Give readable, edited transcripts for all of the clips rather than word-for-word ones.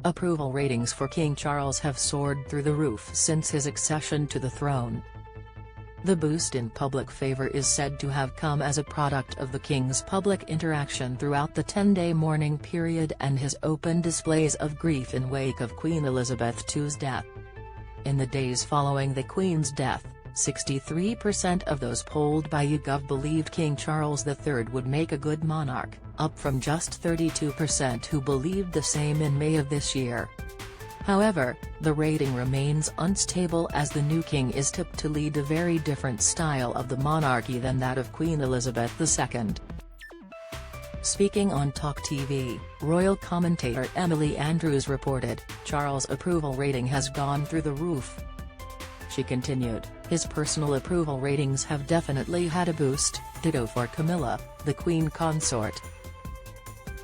Approval ratings for King Charles have soared through the roof since his accession to the throne. The boost in public favour is said to have come as a product of the King's public interaction throughout the 10-day mourning period and his open displays of grief in wake of Queen Elizabeth II's death. In the days following the Queen's death, 63% of those polled by YouGov believed King Charles III would make a good monarch, up from just 32% who believed the same in May of this year. However, the rating remains unstable as the new king is tipped to lead a very different style of the monarchy than that of Queen Elizabeth II. Speaking on Talk TV, royal commentator Emily Andrews reported, Charles' approval rating has gone through the roof. She continued, his personal approval ratings have definitely had a boost, ditto for Camilla, the Queen consort.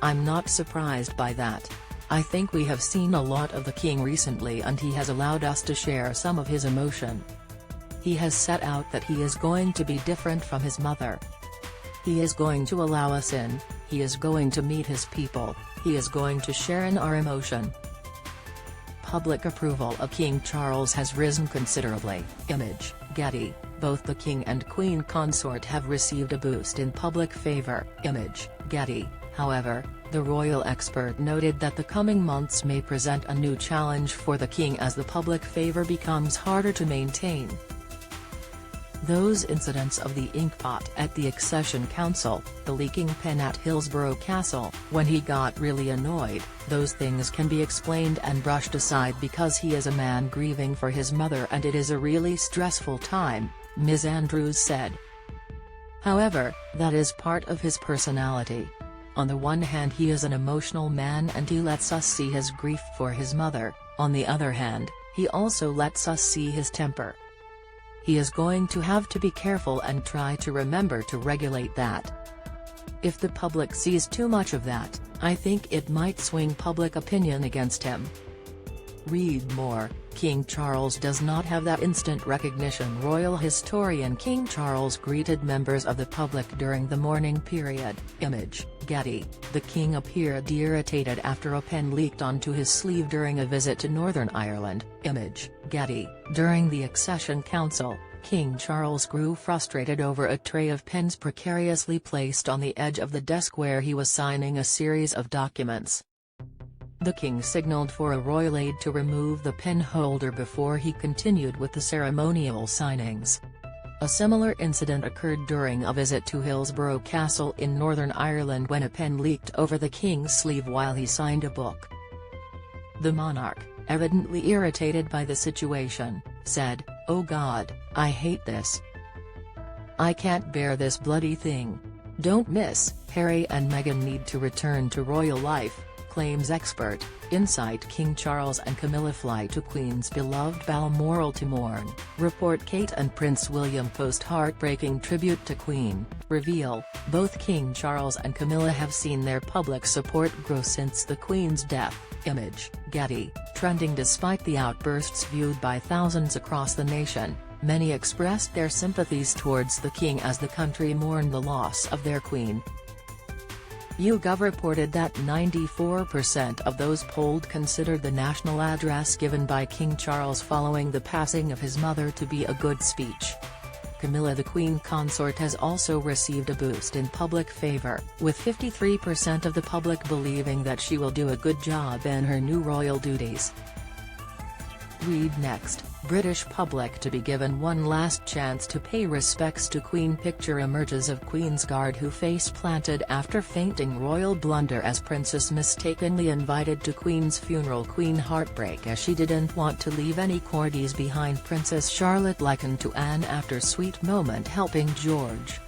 I'm not surprised by that. I think we have seen a lot of the king recently and he has allowed us to share some of his emotion. He has set out that he is going to be different from his mother. He is going to allow us in, he is going to meet his people, he is going to share in our emotion. Public approval of King Charles has risen considerably. Image, Getty, both the king and queen consort have received a boost in public favour. Image, Getty. However, the royal expert noted that the coming months may present a new challenge for the king as the public favour becomes harder to maintain. Those incidents of the inkpot at the Accession Council, the leaking pen at Hillsborough Castle, when he got really annoyed, those things can be explained and brushed aside because he is a man grieving for his mother and it is a really stressful time, Ms. Andrews said. However, that is part of his personality. On the one hand he is an emotional man and he lets us see his grief for his mother, on the other hand, he also lets us see his temper. He is going to have to be careful and try to remember to regulate that. If the public sees too much of that, I think it might swing public opinion against him. Read more, King Charles does not have that instant recognition. Royal historian King Charles greeted members of the public during the mourning period. Image, Getty. The king appeared irritated after a pen leaked onto his sleeve during a visit to Northern Ireland. Image, Getty. During the Accession Council, King Charles grew frustrated over a tray of pens precariously placed on the edge of the desk where he was signing a series of documents. The king signalled for a royal aide to remove the pen holder before he continued with the ceremonial signings. A similar incident occurred during a visit to Hillsborough Castle in Northern Ireland when a pen leaked over the king's sleeve while he signed a book. The monarch, evidently irritated by the situation, said, "Oh God, I hate this. I can't bear this bloody thing. Don't miss, Harry and Meghan need to return to royal life," claims expert. Insight. King Charles and Camilla fly to Queen's beloved Balmoral to mourn. Report. Kate and Prince William post heartbreaking tribute to Queen. Reveal, both King Charles and Camilla have seen their public support grow since the Queen's death. Image, Getty. Trending. Despite the outbursts viewed by thousands across the nation, many expressed their sympathies towards the king as the country mourned the loss of their queen. YouGov reported that 94% of those polled considered the national address given by King Charles following the passing of his mother to be a good speech. Camilla, the Queen consort, has also received a boost in public favour, with 53% of the public believing that she will do a good job in her new royal duties. Read next. British public to be given one last chance to pay respects to Queen. Picture emerges of Queen's Guard who face-planted after fainting. Royal blunder as Princess mistakenly invited to Queen's funeral. Queen heartbreak as she didn't want to leave any corgis behind. Princess Charlotte likened to Anne after sweet moment helping George.